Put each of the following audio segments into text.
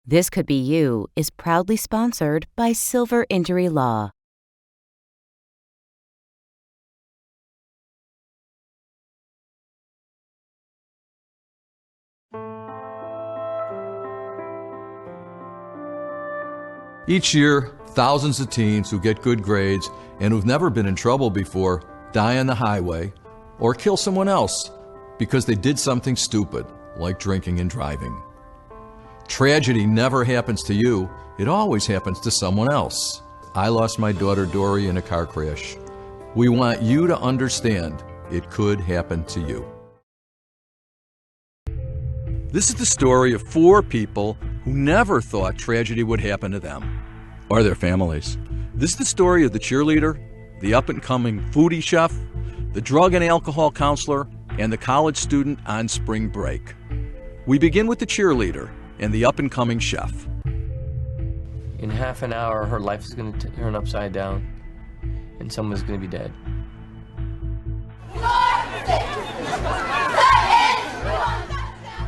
This Could Be You is proudly sponsored by Silver Injury Law. Each year, thousands of teens who get good grades and who've never been in trouble before die on the highway or kill someone else because they did something stupid, like drinking and driving. Tragedy never happens to you, it always happens to someone else. I lost my daughter Dori in a car crash. We want you to understand it could happen to you. This is the story of 4 people who never thought tragedy would happen to them or their families. This is the story of the cheerleader, the up-and-coming foodie chef, the drug and alcohol counselor, and the college student on spring break. We begin with the cheerleader and the up-and-coming chef. In half an hour, her life is going to turn upside down, and someone's going to be dead.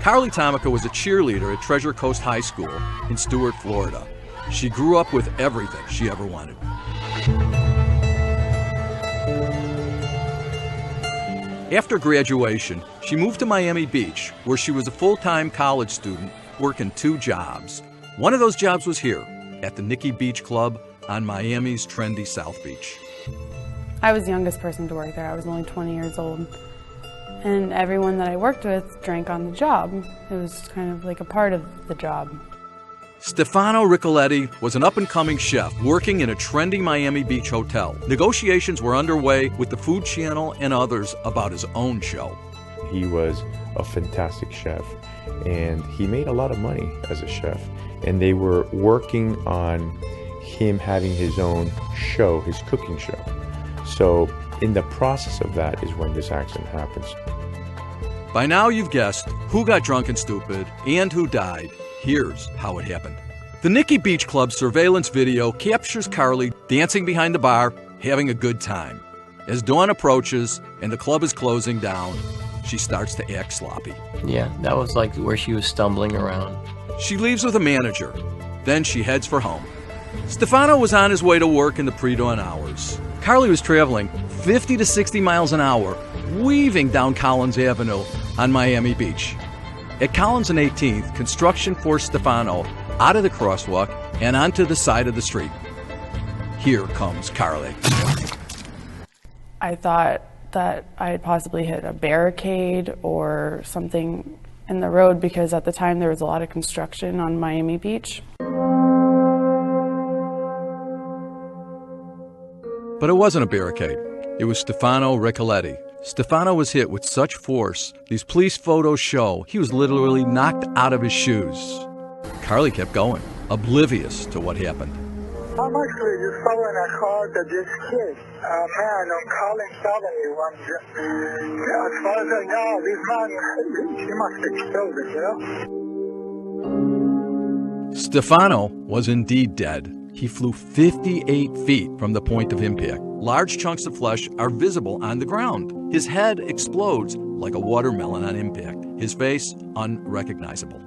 Carly Tomica was a cheerleader at Treasure Coast High School in Stuart, Florida. She grew up with everything she ever wanted. After graduation, she moved to Miami Beach, where she was a full-time college student working 2 jobs. One of those jobs was here, at the Nikki Beach Club on Miami's trendy South Beach. I was the youngest person to work there. I was only 20 years old. And everyone that I worked with drank on the job. It was kind of like a part of the job. Stefano Riccoletti was an up-and-coming chef working in a trendy Miami Beach hotel. Negotiations were underway with the Food Channel and others about his own show. He was a fantastic chef, and he made a lot of money as a chef. And they were working on him having his own show, his cooking show. So in the process of that is when this accident happens. By now you've guessed who got drunk and stupid and who died. Here's how it happened. The Nikki Beach Club surveillance video captures Carly dancing behind the bar, having a good time. As dawn approaches and the club is closing down, she starts to act sloppy. Yeah, that was like where she was stumbling around. She leaves with a manager. Then she heads for home. Stefano was on his way to work in the pre-dawn hours. Carly was traveling 50 to 60 miles an hour, weaving down Collins Avenue on Miami Beach. At Collins and 18th, construction forced Stefano out of the crosswalk and onto the side of the street. Here comes Carly. I thought that I had possibly hit a barricade or something in the road because at the time there was a lot of construction on Miami Beach. But it wasn't a barricade. It was Stefano Riccoletti. Stefano was hit with such force, these police photos show he was literally knocked out of his shoes. Carly kept going, oblivious to what happened. I'm actually just following a car that just hit a man on Collins Avenue. As far as I know, this man, he must have killed it, you know? Stefano was indeed dead. He flew 58 feet from the point of impact. Large chunks of flesh are visible on the ground. His head explodes like a watermelon on impact. His face unrecognizable.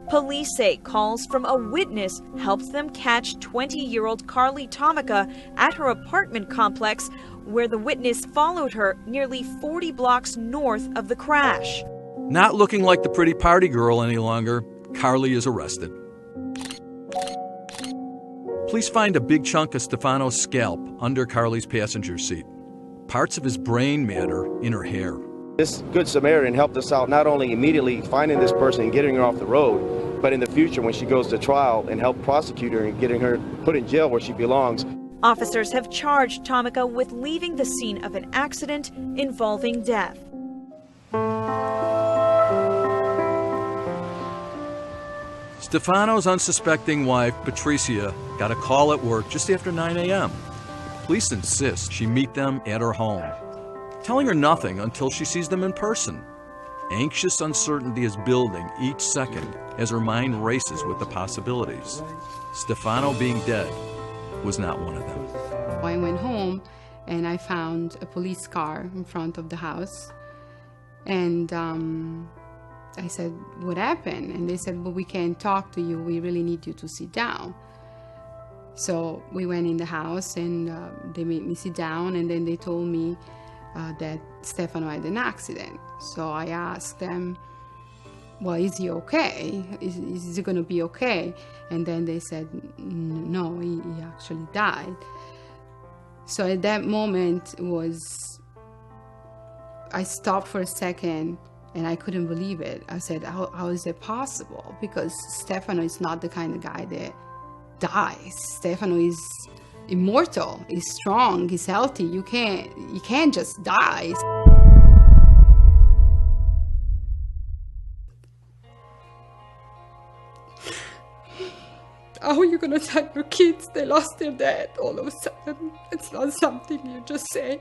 Police say calls from a witness helped them catch 20-year-old Carly Tomica at her apartment complex, where the witness followed her nearly 40 blocks north of the crash. Not looking like the pretty party girl any longer, Carly is arrested. Police find a big chunk of Stefano's scalp under Carly's passenger seat. Parts of his brain matter in her hair. This Good Samaritan helped us out not only immediately finding this person and getting her off the road, but in the future when she goes to trial and help prosecute her and getting her put in jail where she belongs. Officers have charged Tomica with leaving the scene of an accident involving death. Stefano's unsuspecting wife, Patricia, got a call at work just after 9 a.m. Police insist she meet them at her home, telling her nothing until she sees them in person. Anxious uncertainty is building each second as her mind races with the possibilities. Stefano being dead was not one of them. I went home and I found a police car in front of the house, and I said, what happened? And they said, well, we can't talk to you. We really need you to sit down. So we went in the house and they made me sit down, and then they told me that Stefano had an accident. So I asked them, well, is he okay? Is he going to be okay? And then they said, no, he actually died. So at that moment I stopped for a second and I couldn't believe it. I said, how is it possible? Because Stefano is not the kind of guy that dies. Stefano is immortal, he's strong, he's healthy. You can't just die. How are you gonna tell your kids they lost their dad all of a sudden? It's not something you just say.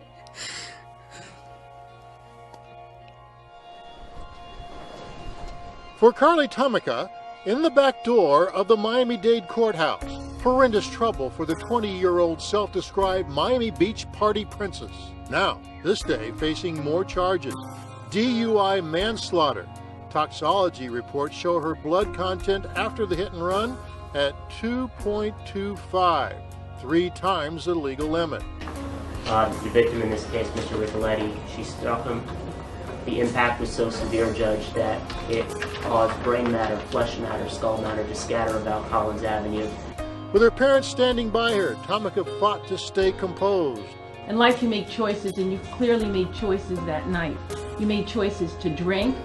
For Carly Tomica, in the back door of the Miami-Dade courthouse, horrendous trouble for the 20-year-old self-described Miami Beach party princess. Now, this day, facing more charges. DUI manslaughter. Toxicology reports show her blood content after the hit and run at 2.25, 3 times the legal limit. The victim in this case, Mr. Ricoletti, she struck him. The impact was so severe, Judge, that it caused brain matter, flesh matter, skull matter to scatter about Collins Avenue. With her parents standing by her, Tomica fought to stay composed. In life you make choices, and you clearly made choices that night. You made choices to drink.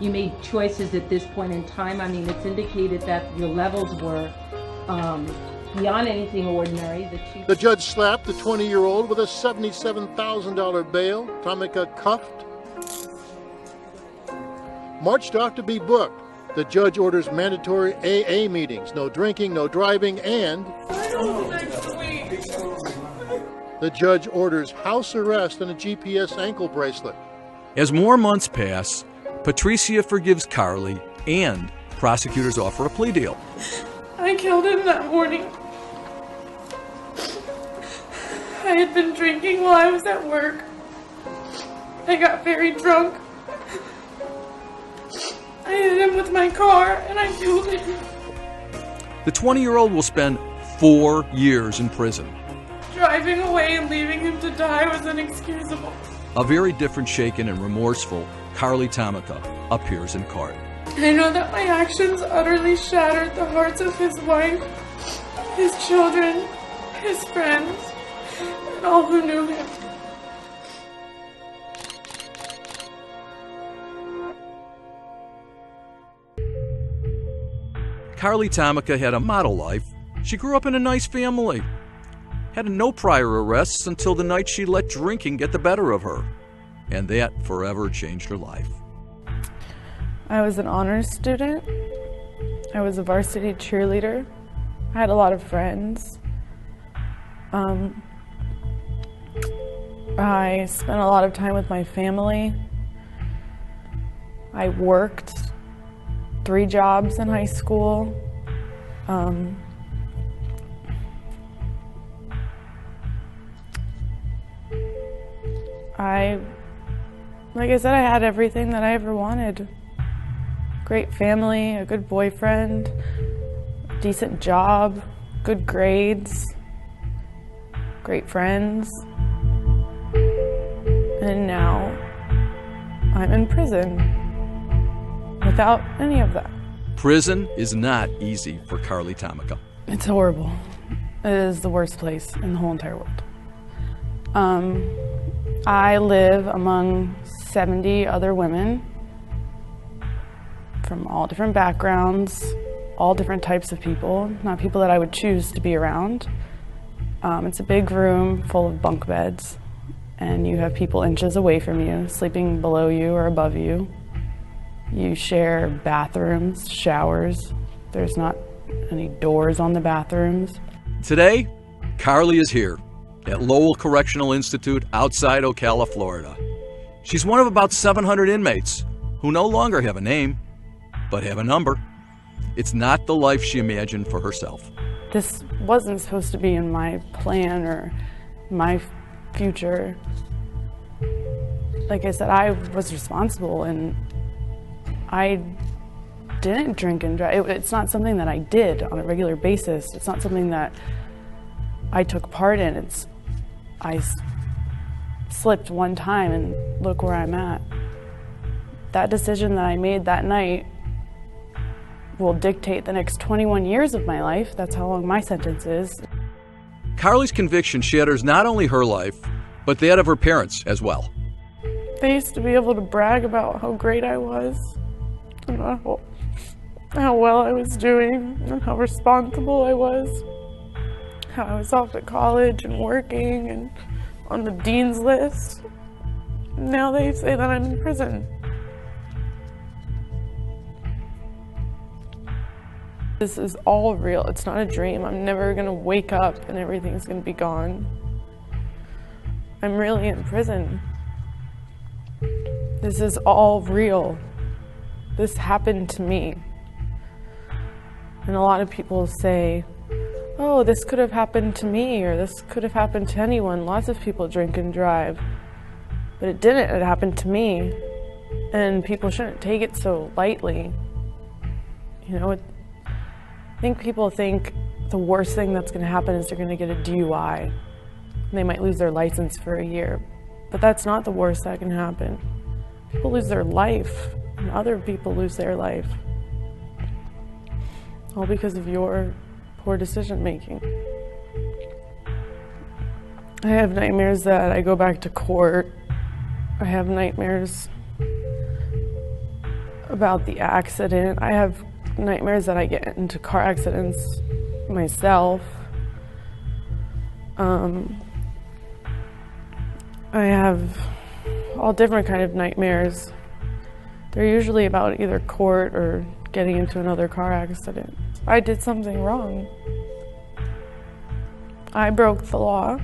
You made choices at this point in time. I mean, it's indicated that your levels were beyond anything ordinary. The judge slapped the 20-year-old with a $77,000 bail. Tomica cuffed, marched off to be booked. The judge orders mandatory AA meetings, no drinking, no driving, and the judge orders house arrest and a GPS ankle bracelet. As more months pass, Patricia forgives Carly, and prosecutors offer a plea deal. I killed him that morning. I had been drinking while I was at work. I got very drunk. I hit him with my car and I killed him. The 20-year-old will spend 4 years in prison. Driving away and leaving him to die was inexcusable. A very different, shaken and remorseful Carly Tomica appears in court. I know that my actions utterly shattered the hearts of his wife, his children, his friends, and all who knew him. Carly Tomica had a model life. She grew up in a nice family. Had no prior arrests until the night she let drinking get the better of her. And that forever changed her life. I was an honors student. I was a varsity cheerleader. I had a lot of friends. I spent a lot of time with my family. I worked 3 jobs in high school. Like I said, I had everything that I ever wanted. Great family, a good boyfriend, decent job, good grades, great friends. And now I'm in prison without any of that. Prison is not easy for Carly Tomica. It's horrible. It is the worst place in the whole entire world. I live among 70 other women from all different backgrounds, all different types of people, not people that I would choose to be around. It's a big room full of bunk beds, and you have people inches away from you, sleeping below you or above you. You share bathrooms, showers. There's not any doors on the bathrooms. Today, Carly is here at Lowell Correctional Institute outside Ocala, Florida. She's one of about 700 inmates who no longer have a name, but have a number. It's not the life she imagined for herself. This wasn't supposed to be in my plan or my future. Like I said, I was responsible, and I didn't drink and drive. It's not something that I did on a regular basis. It's not something that I took part in. I slipped one time and look where I'm at. That decision that I made that night will dictate the next 21 years of my life. That's how long my sentence is. Carly's conviction shatters not only her life, but that of her parents as well. They used to be able to brag about how great I was, and how well I was doing, and how responsible I was, how I was off to college and working and on the dean's list. Now they say that I'm in prison. This is all real. It's not a dream. I'm never gonna wake up and everything's gonna be gone. I'm really in prison. This is all real. This happened to me. And a lot of people say, oh, this could have happened to me, or this could have happened to anyone. Lots of people drink and drive. But it didn't. It happened to me. And people shouldn't take it so lightly. You know, I think people think the worst thing that's going to happen is they're going to get a DUI. And they might lose their license for a year. But that's not the worst that can happen. People lose their life, and other people lose their life. All because of your poor decision making. I have nightmares that I go back to court. I have nightmares about the accident. I have nightmares that I get into car accidents myself. I have all different kind of nightmares. They're usually about either court or getting into another car accident. I did something wrong. I broke the law.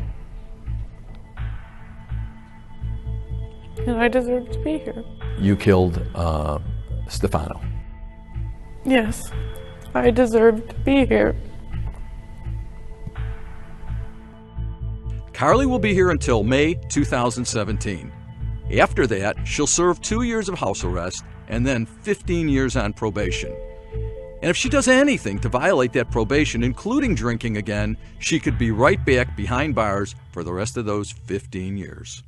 And I deserve to be here. You killed Stefano. Yes, I deserve to be here. Carly will be here until May 2017. After that, she'll serve 2 years of house arrest and then 15 years on probation. And if she does anything to violate that probation, including drinking again, she could be right back behind bars for the rest of those 15 years.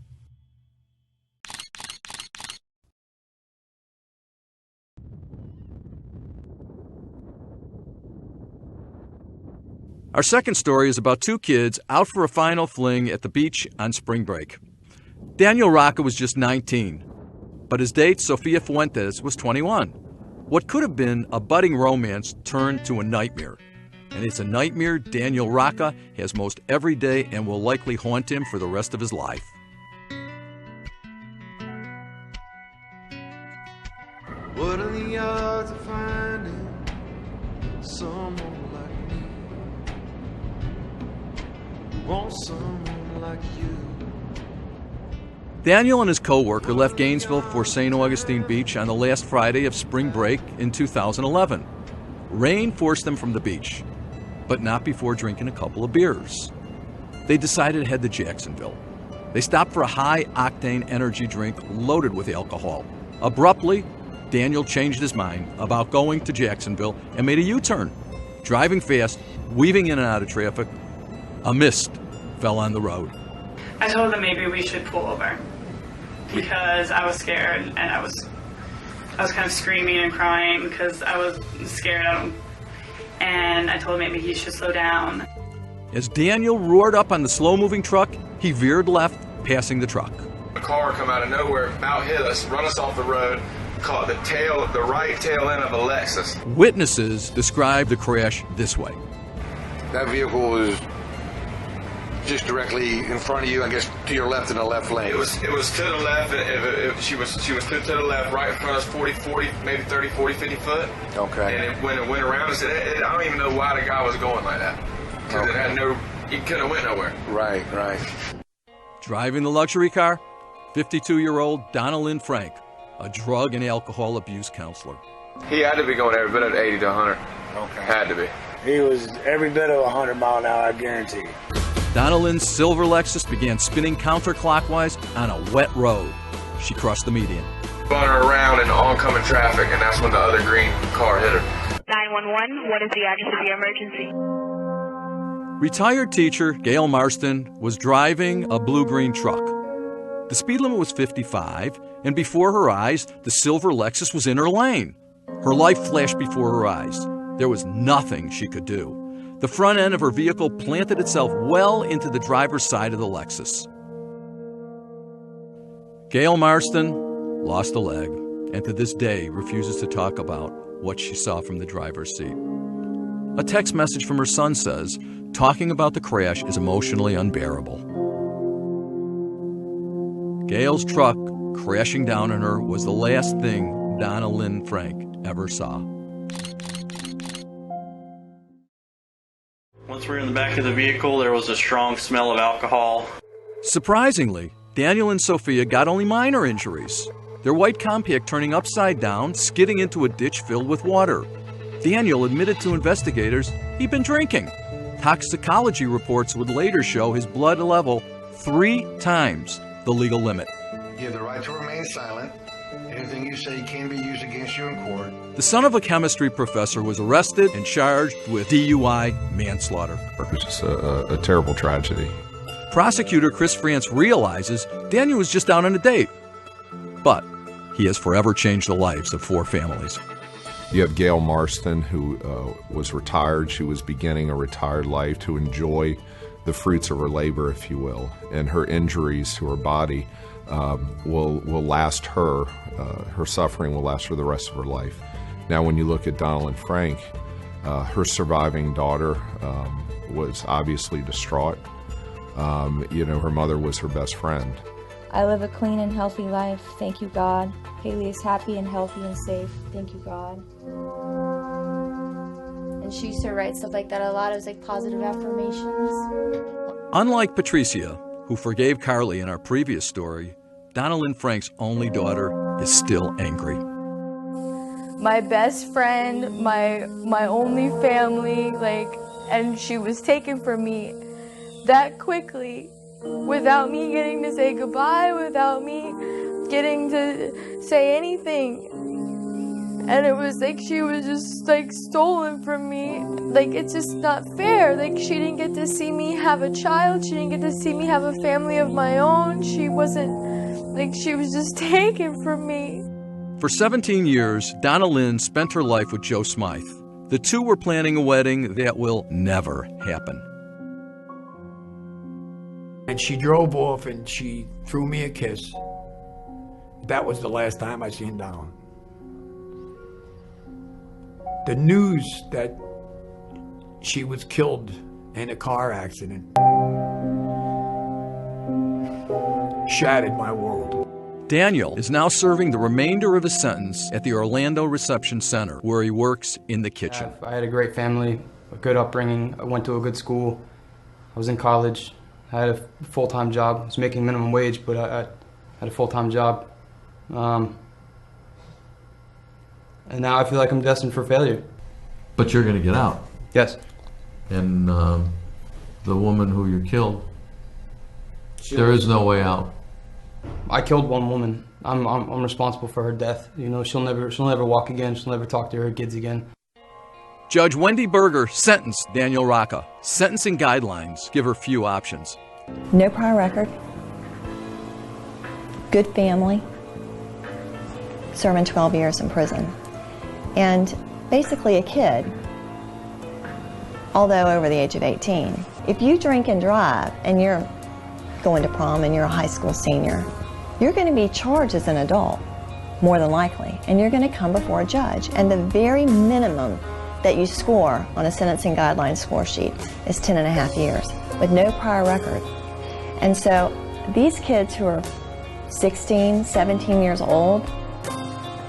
Our second story is about two kids out for a final fling at the beach on spring break. Daniel Rocca was just 19, but his date, Sofia Fuentes, was 21. What could have been a budding romance turned to a nightmare. And it's a nightmare Daniel Rocca has most every day and will likely haunt him for the rest of his life. What are the odds of finding someone like me? Want someone like you? Daniel and his co-worker left Gainesville for St. Augustine Beach on the last Friday of spring break in 2011. Rain forced them from the beach, but not before drinking a couple of beers. They decided to head to Jacksonville. They stopped for a high-octane energy drink loaded with alcohol. Abruptly, Daniel changed his mind about going to Jacksonville and made a U-turn. Driving fast, weaving in and out of traffic, a mist fell on the road. I told them maybe we should pull over because I was scared and I was kind of screaming and crying because I was scared of him. And I told him maybe he should slow down. As Daniel roared up on the slow-moving truck, he veered left, passing the truck. A car come out of nowhere, about hit us, run us off the road, caught the right tail end of a Lexus. Witnesses described the crash this way. That vehicle was just directly in front of you, I guess to your left in the left lane. It was to the left. She was to the left, right in front of us, 40, maybe 30, 40, 50 foot. Okay. And when it went around, I don't even know why the guy was going like that. Because he couldn't have went nowhere. Right. Driving the luxury car, 52-year-old Donna Lynn Frank, a drug and alcohol abuse counselor. He had to be going every bit of 80 to 100. Okay. Had to be. He was every bit of 100 mile an hour, I guarantee you. Donna Lynn's silver Lexus began spinning counterclockwise on a wet road. She crossed the median. spun her around in oncoming traffic, and that's when the other green car hit her. 911, what is the address of your emergency? Retired teacher Gail Marston was driving a blue-green truck. The speed limit was 55, and before her eyes, the silver Lexus was in her lane. Her life flashed before her eyes. There was nothing she could do. The front end of her vehicle planted itself well into the driver's side of the Lexus. Gail Marston lost a leg, and to this day refuses to talk about what she saw from the driver's seat. A text message from her son says, talking about the crash is emotionally unbearable. Gail's truck crashing down on her was the last thing Donna Lynn Frank ever saw. Once we were in the back of the vehicle, there was a strong smell of alcohol. Surprisingly, Daniel and Sophia got only minor injuries. Their white compact turning upside down, skidding into a ditch filled with water. Daniel admitted to investigators he'd been drinking. Toxicology reports would later show his blood level 3 times the legal limit. You have the right to remain silent. Anything you say can be used against you in court. The son of a chemistry professor was arrested and charged with DUI manslaughter. It was just a terrible tragedy. Prosecutor Chris France realizes Daniel was just out on a date. But he has forever changed the lives of 4 families. You have Gail Marston, who was retired. She was beginning a retired life to enjoy the fruits of her labor, if you will, and her injuries to her body will last her. Her suffering will last for the rest of her life. Now, when you look at Donna Lynn Frank, her surviving daughter was obviously distraught. Her mother was her best friend. I live a clean and healthy life. Thank you, God. Haley is happy and healthy and safe. Thank you, God. And she used to write stuff like that a lot. It was like positive affirmations. Unlike Patricia, who forgave Carly in our previous story, Donna Lynn Frank's only daughter is still angry. My best friend, my only family, and she was taken from me that quickly, without me getting to say goodbye, without me getting to say anything. And it was like she was just stolen from me. It's just not fair. She didn't get to see me have a child. She didn't get to see me have a family of my own. She wasn't, she was just taken from me. For 17 years, Donna Lynn spent her life with Joe Smythe. The two were planning a wedding that will never happen. And she drove off and she threw me a kiss. That was the last time I seen Donna. The news that she was killed in a car accident shattered my world. Daniel is now serving the remainder of his sentence at the Orlando Reception Center, where he works in the kitchen. I had a great family, a good upbringing. I went to a good school. I was in college. I had a full-time job. I was making minimum wage, but I had a full-time job. And now I feel like I'm destined for failure. But you're going to get out. Yes. And the woman who you killed, there is no way out. I killed one woman. I'm responsible for her death. She'll never walk again. She'll never talk to her kids again. Judge Wendy Berger sentenced Daniel Rocca. Sentencing guidelines give her few options. No prior record, good family, serving 12 years in prison, and basically a kid, although over the age of 18. If you drink and drive and you're going to prom and you're a high school senior, you're going to be charged as an adult, more than likely, and you're going to come before a judge. And the very minimum that you score on a sentencing guidelines score sheet is 10.5 years with no prior record. And so these kids who are 16, 17 years old,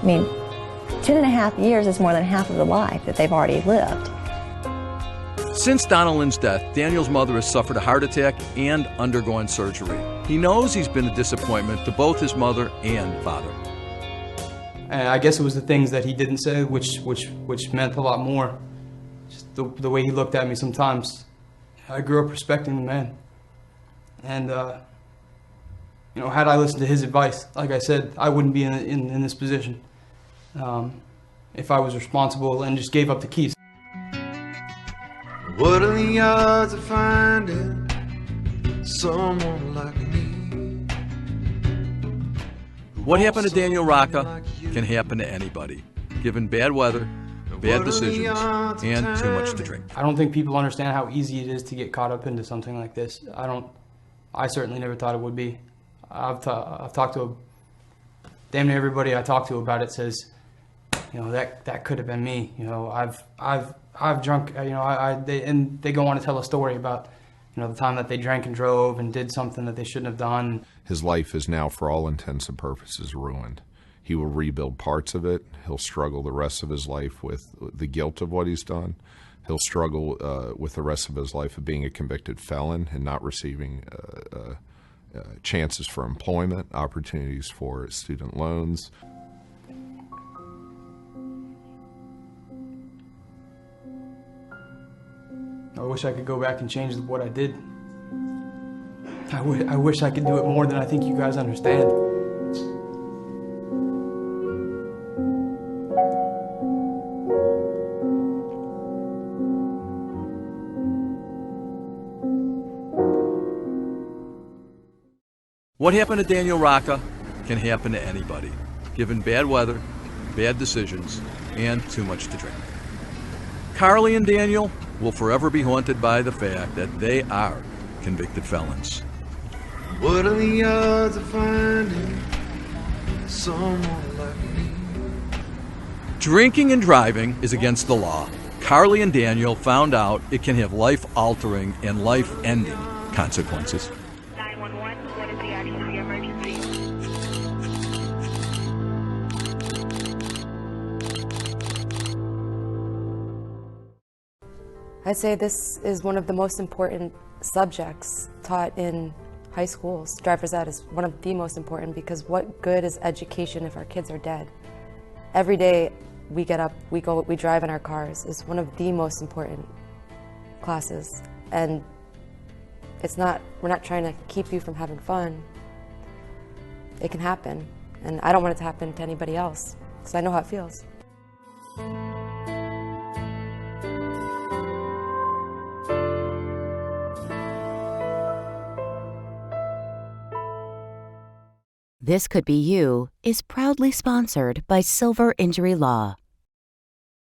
10.5 years is more than half of the life that they've already lived. Since Donna Lynn's death, Daniel's mother has suffered a heart attack and undergone surgery. He knows he's been a disappointment to both his mother and father. And I guess it was the things that he didn't say which meant a lot more. Just the way he looked at me sometimes. I grew up respecting the man. And You know, had I listened to his advice, like I said, I wouldn't be in this position. If I was responsible and just gave up the keys. What are the odds of finding someone like me? What happened to Daniel Rocca can happen to anybody, given bad weather, bad decisions, and too much to drink. I don't think people understand how easy it is to get caught up into something like this. I certainly never thought it would be. I've talked to damn near everybody I talk to about it says, you know, that could have been me. You know, I've drunk. You know, they go on to tell a story about, you know, the time that they drank and drove and did something that they shouldn't have done. His life is now, for all intents and purposes, ruined. He will rebuild parts of it. He'll struggle the rest of his life with the guilt of what he's done. He'll struggle with the rest of his life of being a convicted felon and not receiving chances for employment, opportunities for student loans. I wish I could go back and change what I did. I wish I could do it more than I think you guys understand. What happened to Daniel Rocca can happen to anybody, given bad weather, bad decisions, and too much to drink. Carly and Daniel will forever be haunted by the fact that they are convicted felons. What are the odds of finding someone like me? Drinking and driving is against the law. Carly and Daniel found out it can have life-altering and life-ending consequences. 911, what is the action of the emergency? I'd say this is one of the most important subjects taught in high schools. Driver's ed is one of the most important, because what good is education if our kids are dead? Every day we get up, we drive in our cars. It's one of the most important classes. And we're not trying to keep you from having fun. It can happen. And I don't want it to happen to anybody else, because I know how it feels. This Could Be You is proudly sponsored by Silver Injury Law.